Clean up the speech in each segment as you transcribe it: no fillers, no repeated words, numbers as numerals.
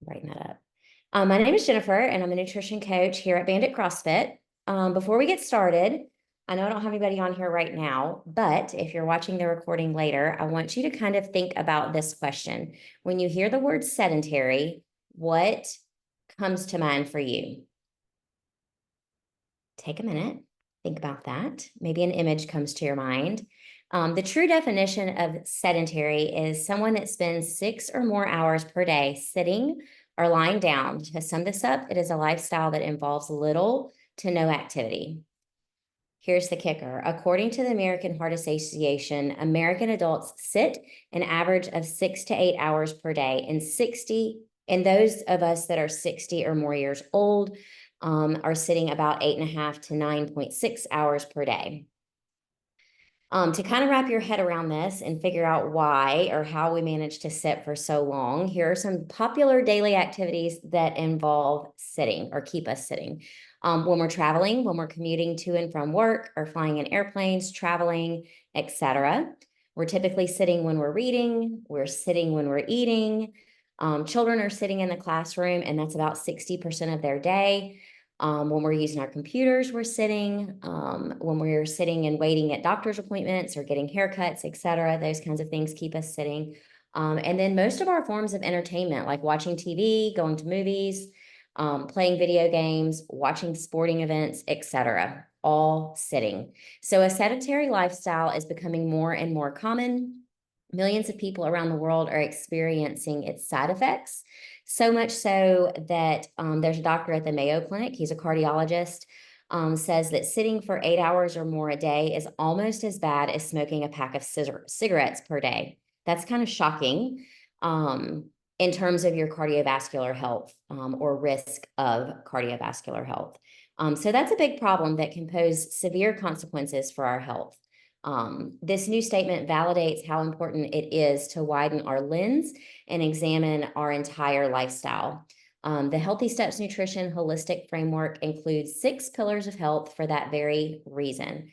Writing that up. My name is Jennifer, and I'm a nutrition coach here at Bandit CrossFit. Before we get started, I know I don't have anybody on here right now, but if you're watching the recording later, I want you to kind of think about this question. When you hear the word sedentary, what comes to mind for you? Take a minute, think about that. Maybe an image comes to your mind. The true definition of sedentary is someone that spends 6 or more hours per day sitting or lying down. To sum this up, it is a lifestyle that involves little to no activity. Here's the kicker. According to the American Heart Association, American adults sit an average of 6 to 8 hours per day, and those of us that are 60 or more years old are sitting about 8.5 to 9.6 hours per day. To kind of wrap your head around this and figure out why or how we manage to sit for so long, here are some popular daily activities that involve sitting or keep us sitting. When we're traveling, when we're commuting to and from work or flying in airplanes, traveling, etc. We're typically sitting when we're reading, we're sitting when we're eating. Children are sitting in the classroom, and that's about 60% of their day. When we're using our computers, we're sitting. When we're sitting and waiting at doctor's appointments or getting haircuts, etc., those kinds of things keep us sitting. And then most of our forms of entertainment, like watching TV, going to movies, playing video games, watching sporting events, etc., all sitting. So a sedentary lifestyle is becoming more and more common. Millions of people around the world are experiencing its side effects. So much so that there's a doctor at the Mayo Clinic, he's a cardiologist, says that sitting for 8 hours or more a day is almost as bad as smoking a pack of cigarettes per day. That's kind of shocking in terms of your cardiovascular health or risk of cardiovascular health. So that's a big problem that can pose severe consequences for our health. This new statement validates how important it is to widen our lens and examine our entire lifestyle. The Healthy Steps Nutrition Holistic Framework includes 6 pillars of health for that very reason.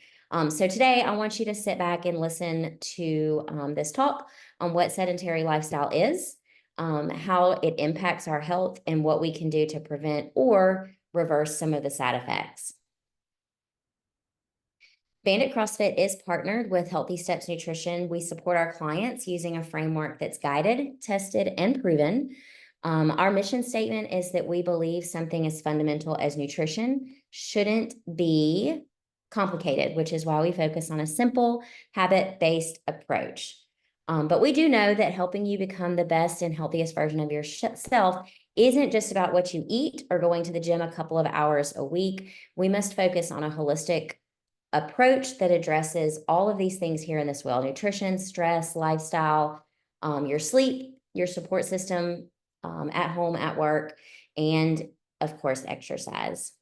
So today I want you to sit back and listen to this talk on what sedentary lifestyle is, how it impacts our health, and what we can do to prevent or reverse some of the side effects. Bandit CrossFit is partnered with Healthy Steps Nutrition. We support our clients using a framework that's guided, tested, and proven. Our mission statement is that we believe something as fundamental as nutrition shouldn't be complicated, which is why we focus on a simple, habit-based approach. But we do know that helping you become the best and healthiest version of yourself isn't just about what you eat or going to the gym a couple of hours a week. We must focus on a holistic approach that addresses all of these things here in this wheel: nutrition, stress, lifestyle, your sleep, your support system at home, at work, and of course, exercise.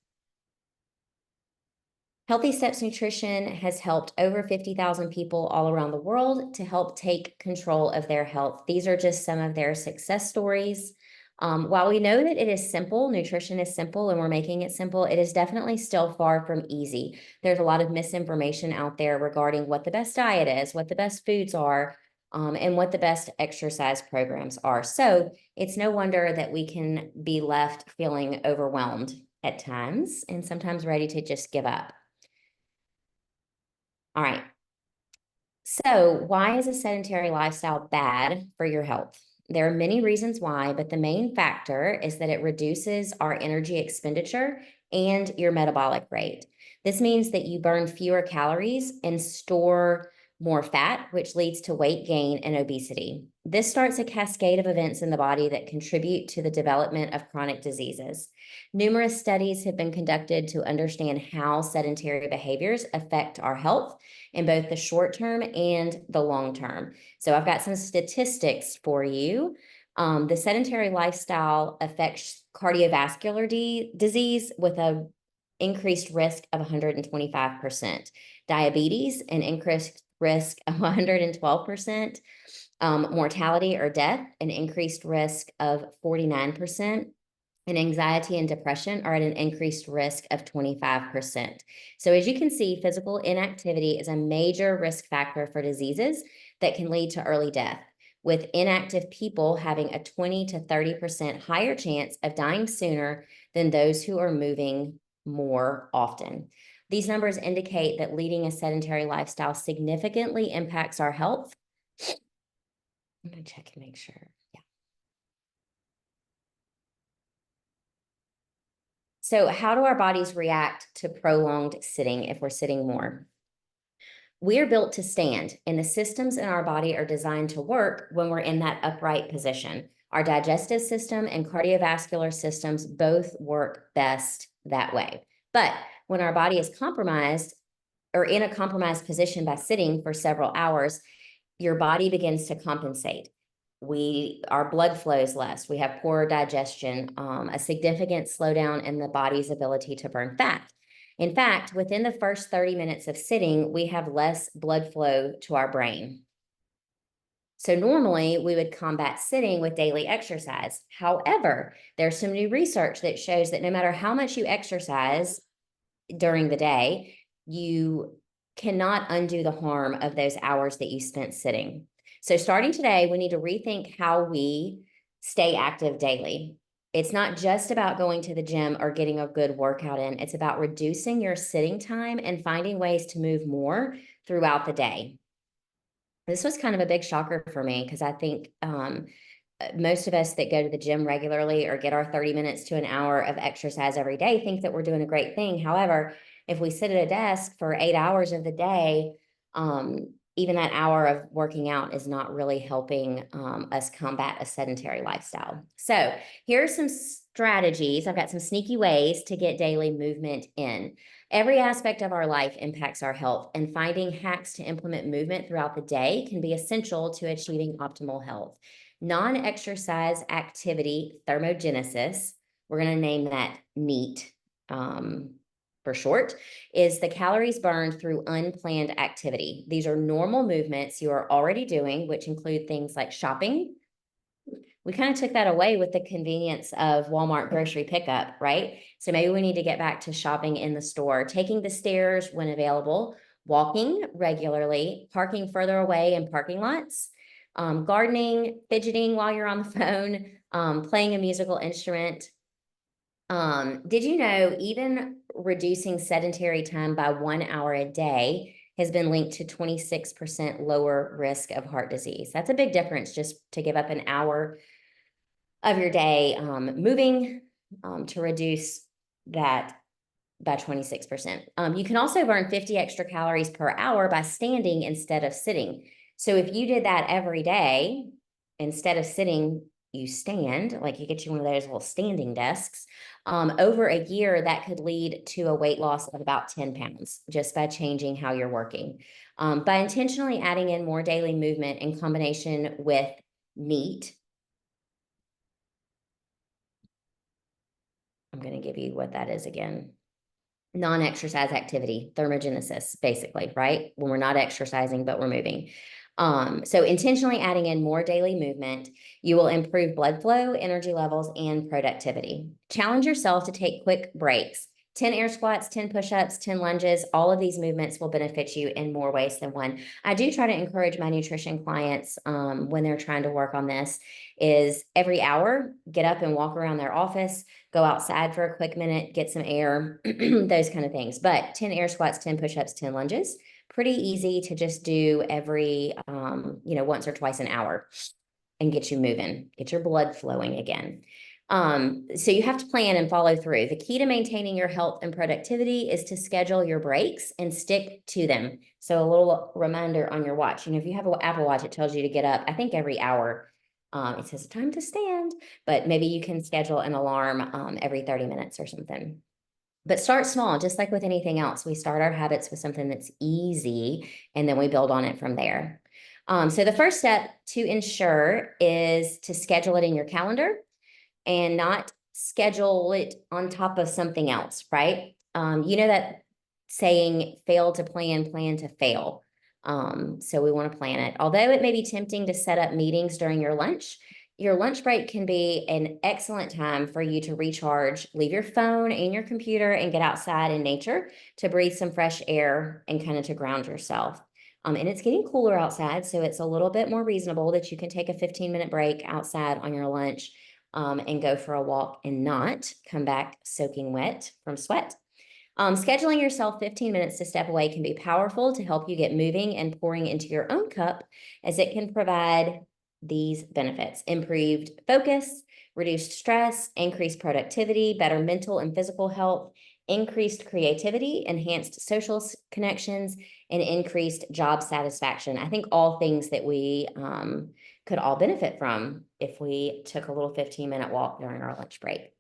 Healthy Steps Nutrition has helped over 50,000 people all around the world to help take control of their health. These are just some of their success stories. While we know that it is simple, nutrition is simple, and we're making it simple, it is definitely still far from easy. There's a lot of misinformation out there regarding what the best diet is, what the best foods are, and what the best exercise programs are. So it's no wonder that we can be left feeling overwhelmed at times and sometimes ready to just give up. All right. So why is a sedentary lifestyle bad for your health? There are many reasons why, but the main factor is that it reduces our energy expenditure and your metabolic rate. This means that you burn fewer calories and store more fat, which leads to weight gain and obesity. This starts a cascade of events in the body that contribute to the development of chronic diseases. Numerous studies have been conducted to understand how sedentary behaviors affect our health in both the short term and the long term. So I've got some statistics for you. The sedentary lifestyle affects cardiovascular disease with an increased risk of 125%, diabetes, an increased risk of 112%, mortality or death, an increased risk of 49%, and anxiety and depression are at an increased risk of 25%. So as you can see, physical inactivity is a major risk factor for diseases that can lead to early death. with inactive people having a 20 to 30% higher chance of dying sooner than those who are moving more often. These numbers indicate that leading a sedentary lifestyle significantly impacts our health. I'm going to check and make sure. Yeah. So how do our bodies react to prolonged sitting if we're sitting more? We're built to stand, and the systems in our body are designed to work when we're in that upright position. Our digestive system and cardiovascular systems both work best that way. But when our body is compromised or in a compromised position by sitting for several hours, your body begins to compensate. Our blood flows less. We have poorer digestion, a significant slowdown in the body's ability to burn fat. In fact, within the first 30 minutes of sitting, we have less blood flow to our brain. So normally we would combat sitting with daily exercise. However, there's some new research that shows that no matter how much you exercise during the day, you cannot undo the harm of those hours that you spent sitting. So starting today, we need to rethink how we stay active daily. It's not just about going to the gym or getting a good workout in. It's about reducing your sitting time and finding ways to move more throughout the day. This was kind of a big shocker for me because I think most of us that go to the gym regularly or get our 30 minutes to an hour of exercise every day think that we're doing a great thing. However, if we sit at a desk for 8 hours of the day, even that hour of working out is not really helping us combat a sedentary lifestyle. So here are some strategies. I've got some sneaky ways to get daily movement in. Every aspect of our life impacts our health, and finding hacks to implement movement throughout the day can be essential to achieving optimal health. Non-exercise activity thermogenesis, we're going to name that NEAT for short, is the calories burned through unplanned activity. These are normal movements you are already doing, which include things like shopping. We kind of took that away with the convenience of Walmart grocery pickup, right? So maybe we need to get back to shopping in the store, taking the stairs when available, walking regularly, parking further away in parking lots, gardening, fidgeting while you're on the phone, playing a musical instrument. Did you know even reducing sedentary time by 1 hour a day has been linked to 26% lower risk of heart disease? That's a big difference, just to give up an hour of your day moving to reduce that by 26%. You can also burn 50 extra calories per hour by standing instead of sitting. So if you did that every day, instead of sitting, you stand, like you get you one of those little standing desks, over a year, that could lead to a weight loss of about 10 pounds just by changing how you're working. By intentionally adding in more daily movement in combination with NEAT, I'm going to give you what that is again. Non-exercise activity, thermogenesis, basically, right? When we're not exercising, but we're moving. So intentionally adding in more daily movement, you will improve blood flow, energy levels, and productivity. Challenge yourself to take quick breaks. 10 air squats, 10 push-ups, 10 lunges, all of these movements will benefit you in more ways than one. I do try to encourage my nutrition clients when they're trying to work on this is every hour, get up and walk around their office, go outside for a quick minute, get some air, those kind of things. But 10 air squats, 10 push-ups, 10 lunges, pretty easy to just do every, once or twice an hour and get you moving, get your blood flowing again. So you have to plan and follow through. The key to maintaining your health and productivity is to schedule your breaks and stick to them. So a little reminder on your watch. If you have an Apple Watch, it tells you to get up, I think every hour. It says time to stand, but maybe you can schedule an alarm every 30 minutes or something. But start small, just like with anything else. We start our habits with something that's easy, and then we build on it from there. So the first step to ensure is to schedule it in your calendar and not schedule it on top of something else, right? That saying, fail to plan, plan to fail. So we want to plan it. Although it may be tempting to set up meetings during your lunch break can be an excellent time for you to recharge, leave your phone and your computer and get outside in nature to breathe some fresh air and kind of to ground yourself. And it's getting cooler outside, so it's a little bit more reasonable that you can take a 15-minute break outside on your lunch and go for a walk and not come back soaking wet from sweat. Scheduling yourself 15 minutes to step away can be powerful to help you get moving and pouring into your own cup, as it can provide these benefits: improved focus, reduced stress, increased productivity, better mental and physical health, increased creativity, enhanced social connections, and increased job satisfaction. I think all things that we could all benefit from if we took a little 15-minute walk during our lunch break.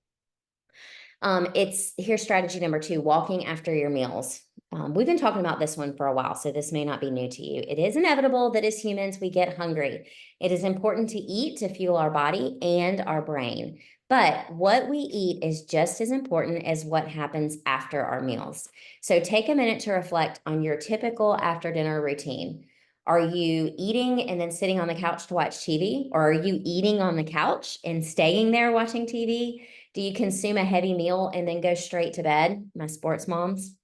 Here's strategy number 2, walking after your meals. We've been talking about this one for a while, so this may not be new to you. It is inevitable that as humans, we get hungry. It is important to eat to fuel our body and our brain. But what we eat is just as important as what happens after our meals. So take a minute to reflect on your typical after dinner routine. Are you eating and then sitting on the couch to watch TV? Or are you eating on the couch and staying there watching TV? Do you consume a heavy meal and then go straight to bed? My sports moms.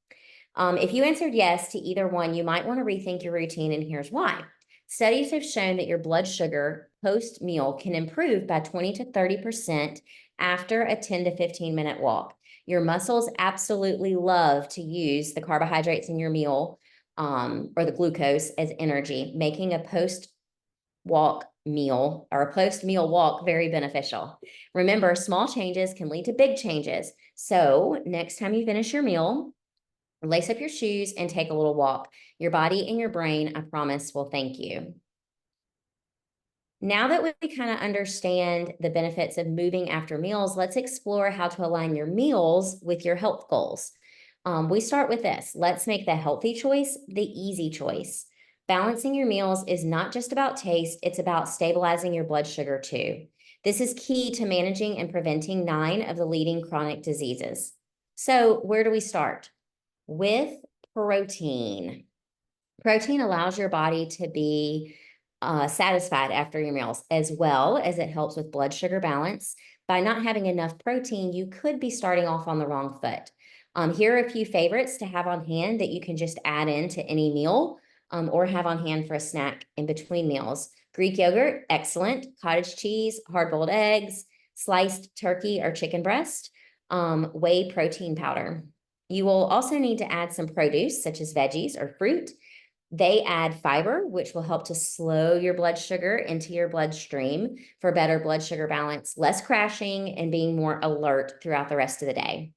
If you answered yes to either one, you might want to rethink your routine, and here's why. Studies have shown that your blood sugar post-meal can improve by 20 to 30% after a 10 to 15-minute walk. Your muscles absolutely love to use the carbohydrates in your meal or the glucose as energy, making a post-walk meal or a post-meal walk very beneficial. Remember, small changes can lead to big changes. So next time you finish your meal, lace up your shoes and take a little walk. Your body and your brain, I promise, will thank you. Now that we kind of understand the benefits of moving after meals, let's explore how to align your meals with your health goals. We start with this. Let's make the healthy choice the easy choice. Balancing your meals is not just about taste, it's about stabilizing your blood sugar too. This is key to managing and preventing 9 of the leading chronic diseases. So where do we start? With protein. Protein allows your body to be satisfied after your meals, as well as it helps with blood sugar balance. By not having enough protein, you could be starting off on the wrong foot. Here are a few favorites to have on hand that you can just add into any meal or have on hand for a snack in between meals. Greek yogurt, excellent. Cottage cheese, hard-boiled eggs, sliced turkey or chicken breast, whey protein powder. You will also need to add some produce, such as veggies or fruit. They add fiber, which will help to slow your blood sugar into your bloodstream for better blood sugar balance, less crashing, and being more alert throughout the rest of the day.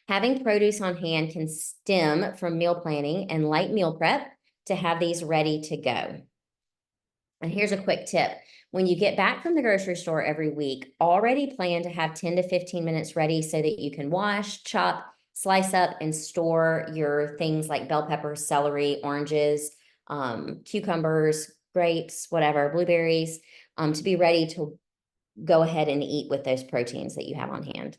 Having produce on hand can stem from meal planning and light meal prep to have these ready to go. And here's a quick tip. When you get back from the grocery store every week, already plan to have 10 to 15 minutes ready so that you can wash, chop, slice up, and store your things like bell peppers, celery, oranges, cucumbers, grapes, whatever, blueberries, to be ready to go ahead and eat with those proteins that you have on hand.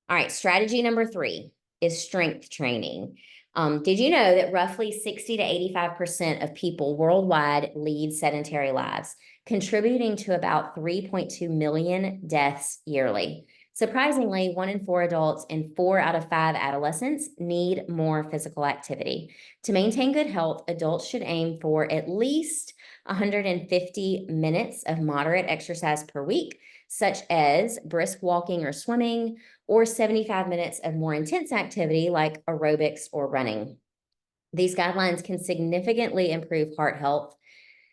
All right, strategy number 3 is strength training. Did you know that roughly 60 to 85% of people worldwide lead sedentary lives, contributing to about 3.2 million deaths yearly? Surprisingly, 1 in 4 adults and 4 out of 5 adolescents need more physical activity. To maintain good health, adults should aim for at least 150 minutes of moderate exercise per week, such as brisk walking or swimming, or 75 minutes of more intense activity like aerobics or running. These guidelines can significantly improve heart health,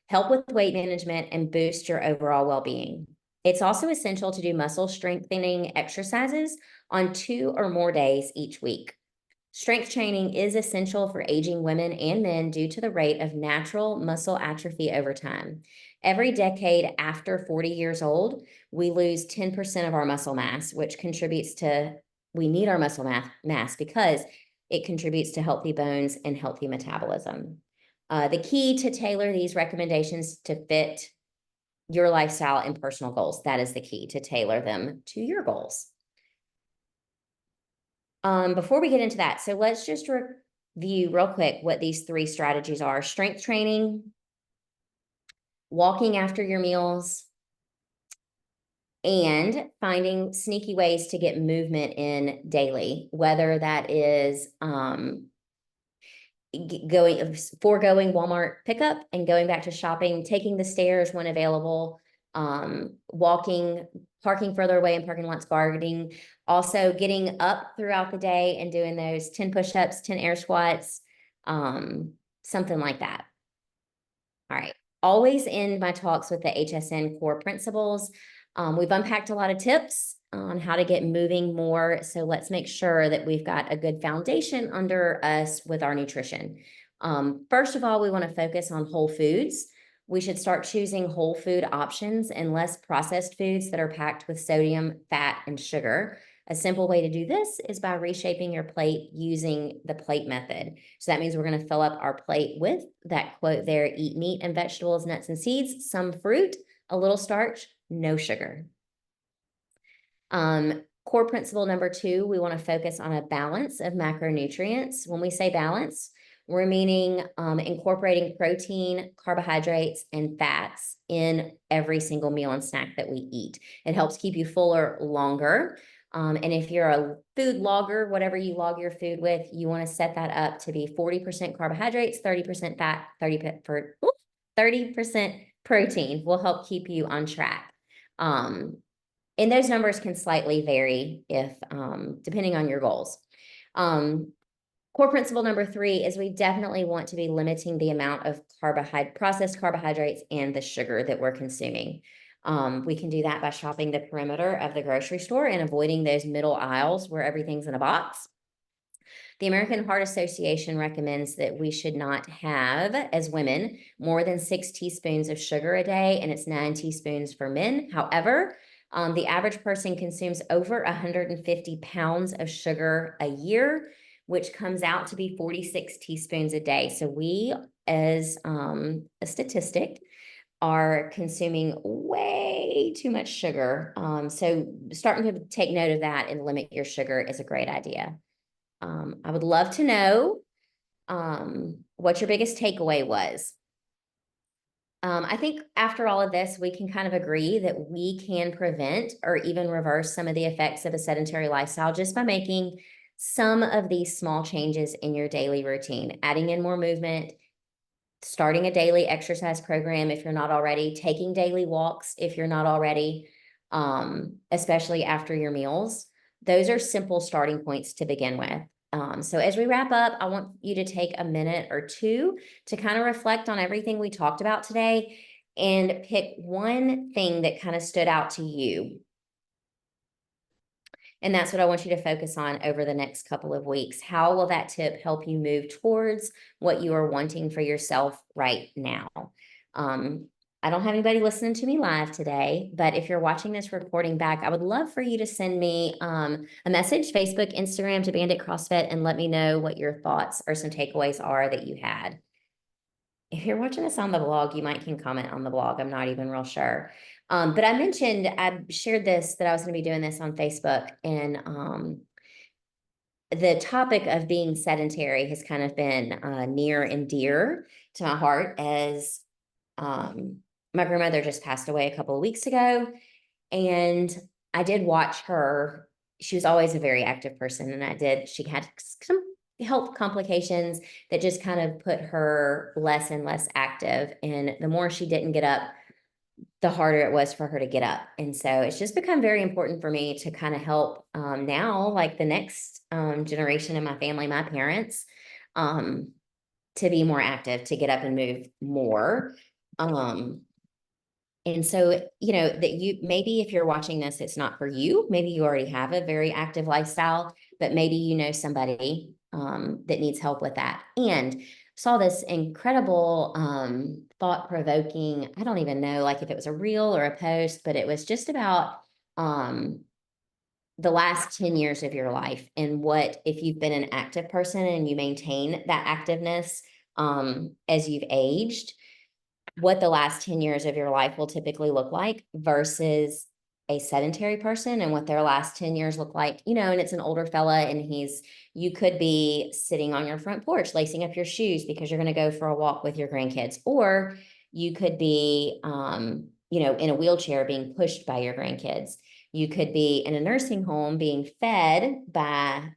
help with weight management, and boost your overall well-being. It's also essential to do muscle strengthening exercises on 2 or more days each week. Strength training is essential for aging women and men due to the rate of natural muscle atrophy over time. Every decade after 40 years old, we lose 10% of our muscle mass, which contributes to, we need our muscle mass because it contributes to healthy bones and healthy metabolism. The key to tailor these recommendations to fit your lifestyle and personal goals. That is the key, to tailor them to your goals. Before we get into that, so let's just review real quick what these 3 strategies are: strength training, walking after your meals, and finding sneaky ways to get movement in daily, whether that is foregoing Walmart pickup and going back to shopping, taking the stairs when available, walking, parking further away in parking lots, gardening, also getting up throughout the day and doing those 10 push-ups, 10 air squats, something like that. All right. Always end my talks with the HSN core principles. We've unpacked a lot of tips on how to get moving more. So let's make sure that we've got a good foundation under us with our nutrition. First of all, we want to focus on whole foods. We should start choosing whole food options and less processed foods that are packed with sodium, fat, and sugar. A simple way to do this is by reshaping your plate using the plate method. So that means we're going to fill up our plate with that quote there: eat meat and vegetables, nuts and seeds, some fruit, a little starch, no sugar. Core principle number 2, we want to focus on a balance of macronutrients. When we say balance, we're meaning incorporating protein, carbohydrates, and fats in every single meal and snack that we eat. It helps keep you fuller longer. And if you're a food logger, whatever you log your food with, you want to set that up to be 40% carbohydrates, 30% fat, 30% protein will help keep you on track. And those numbers can slightly vary if depending on your goals. Core principle number 3 is we definitely want to be limiting the amount of processed carbohydrates and the sugar that we're consuming. We can do that by shopping the perimeter of the grocery store and avoiding those middle aisles where everything's in a box. The American Heart Association recommends that we should not have, as women, more than 6 teaspoons of sugar a day, and it's 9 teaspoons for men. However, the average person consumes over 150 pounds of sugar a year, which comes out to be 46 teaspoons a day. So we, as a statistic, are consuming way too much sugar. So starting to take note of that and limit your sugar is a great idea. I would love to know what your biggest takeaway was. I think after all of this, we can kind of agree that we can prevent or even reverse some of the effects of a sedentary lifestyle just by making some of these small changes in your daily routine, adding in more movement, starting a daily exercise program if you're not already, taking daily walks if you're not already, especially after your meals. Those are simple starting points to begin with. So as we wrap up, I want you to take a minute or two to kind of reflect on everything we talked about today and pick one thing that kind of stood out to you. And that's what I want you to focus on over the next couple of weeks. How will that tip help you move towards what you are wanting for yourself right now? I don't have anybody listening to me live today, but if you're watching this recording back, I would love for you to send me a message, Facebook, Instagram, to Bandit CrossFit, and let me know what your thoughts or some takeaways are that you had. If you're watching this on the blog, you might can comment on the blog. I'm not even real sure. But I shared this, that I was going to be doing this on Facebook, and the topic of being sedentary has kind of been near and dear to my heart, as my grandmother just passed away a couple of weeks ago, and I did watch her. She was always a very active person, and she had some health complications that just kind of put her less and less active. And the more she didn't get up, the harder it was for her to get up. And so it's just become very important for me to kind of help now, like the next generation in my family, my parents, to be more active, to get up and move more. And so, you know, that you, maybe if you're watching this, it's not for you. Maybe you already have a very active lifestyle, but maybe you know somebody that needs help with that. And saw this incredible thought-provoking, I don't even know like if it was a reel or a post, but it was just about the last 10 years of your life, and what, if you've been an active person and you maintain that activeness as you've aged, what the last 10 years of your life will typically look like versus a sedentary person, and what their last 10 years look like, you know. And it's an older fella, and you could be sitting on your front porch, lacing up your shoes because you're going to go for a walk with your grandkids, or you could be, you know, in a wheelchair being pushed by your grandkids. You could be in a nursing home being fed by,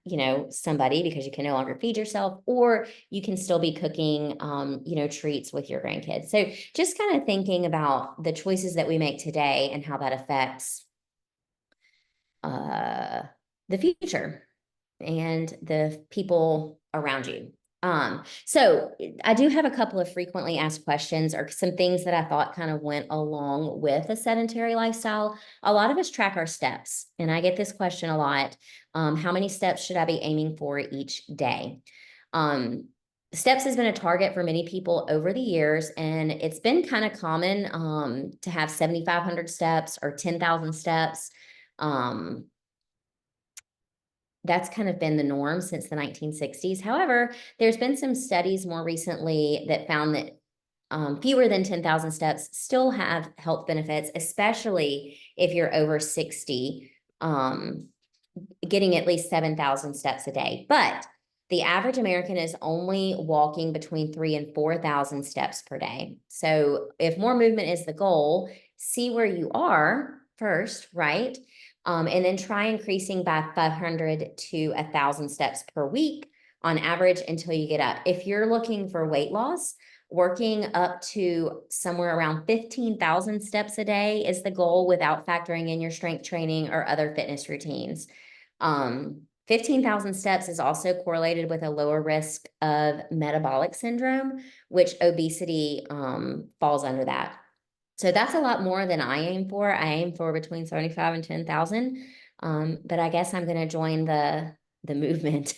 somebody because you can no longer feed yourself, or you can still be cooking, treats with your grandkids. So just kind of thinking about the choices that we make today and how that affects the future and the people around you. So I do have a couple of frequently asked questions or some things that I thought kind of went along with a sedentary lifestyle. A lot of us track our steps, and I get this question a lot. How many steps should I be aiming for each day? Steps has been a target for many people over the years, and it's been kind of common to have 7,500 steps or 10,000 steps. That's kind of been the norm since the 1960s. However, there's been some studies more recently that found that fewer than 10,000 steps still have health benefits, especially if you're over 60, getting at least 7,000 steps a day. But the average American is only walking between 3,000 and 4,000 steps per day. So if more movement is the goal, see where you are first, right? And then try increasing by 500 to 1,000 steps per week on average until you get up. If you're looking for weight loss, working up to somewhere around 15,000 steps a day is the goal without factoring in your strength training or other fitness routines. 15,000 steps is also correlated with a lower risk of metabolic syndrome, which obesity falls under that. So that's a lot more than I aim for. I aim for between 75 and 10,000. But I guess I'm going to join the movement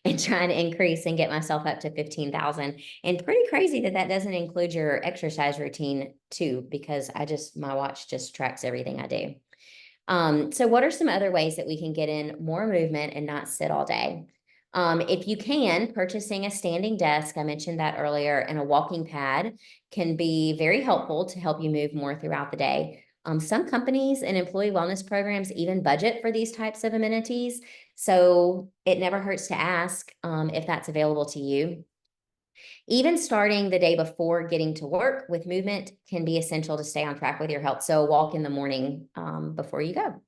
and try and increase and get myself up to 15,000. And pretty crazy that that doesn't include your exercise routine too, because my watch just tracks everything I do. So what are some other ways that we can get in more movement and not sit all day? If you can, purchasing a standing desk, I mentioned that earlier, and a walking pad can be very helpful to help you move more throughout the day. Some companies and employee wellness programs even budget for these types of amenities. So it never hurts to ask if that's available to you. Even starting the day before getting to work with movement can be essential to stay on track with your health. So walk in the morning before you go.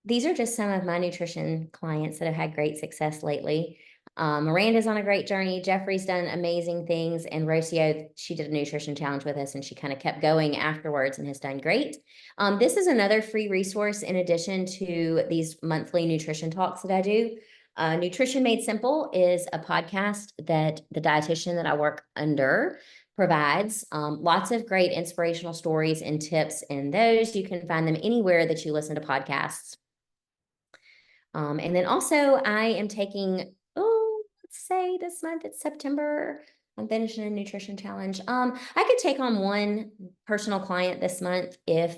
These are just some of my nutrition clients that have had great success lately. Miranda's on a great journey. Jeffrey's done amazing things. And Rocio, she did a nutrition challenge with us and she kind of kept going afterwards and has done great. This is another free resource in addition to these monthly nutrition talks that I do. Nutrition Made Simple is a podcast that the dietitian that I work under provides. Lots of great inspirational stories and tips in those. You can find them anywhere that you listen to podcasts. And then also I am taking, let's say this month, it's September, I'm finishing a nutrition challenge. I could take on one personal client this month if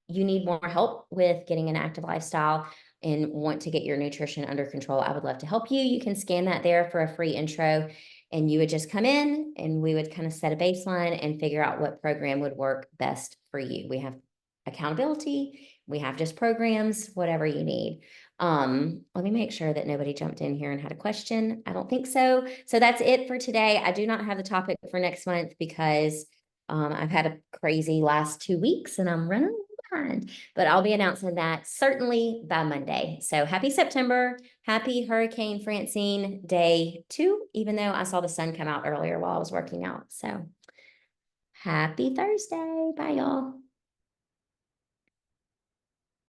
you need more help with getting an active lifestyle and want to get your nutrition under control. I would love to help you. You can scan that there for a free intro, and you would just come in and we would kind of set a baseline and figure out what program would work best for you. We have accountability, we have just programs, whatever you need. Let me make sure that nobody jumped in here and had a question. I don't think so. So that's it for today. I do not have the topic for next month because I've had a crazy last 2 weeks and I'm running behind, but I'll be announcing that certainly by Monday. So happy September, happy Hurricane Francine day 2, even though I saw the sun come out earlier while I was working out. So happy Thursday. Bye, y'all.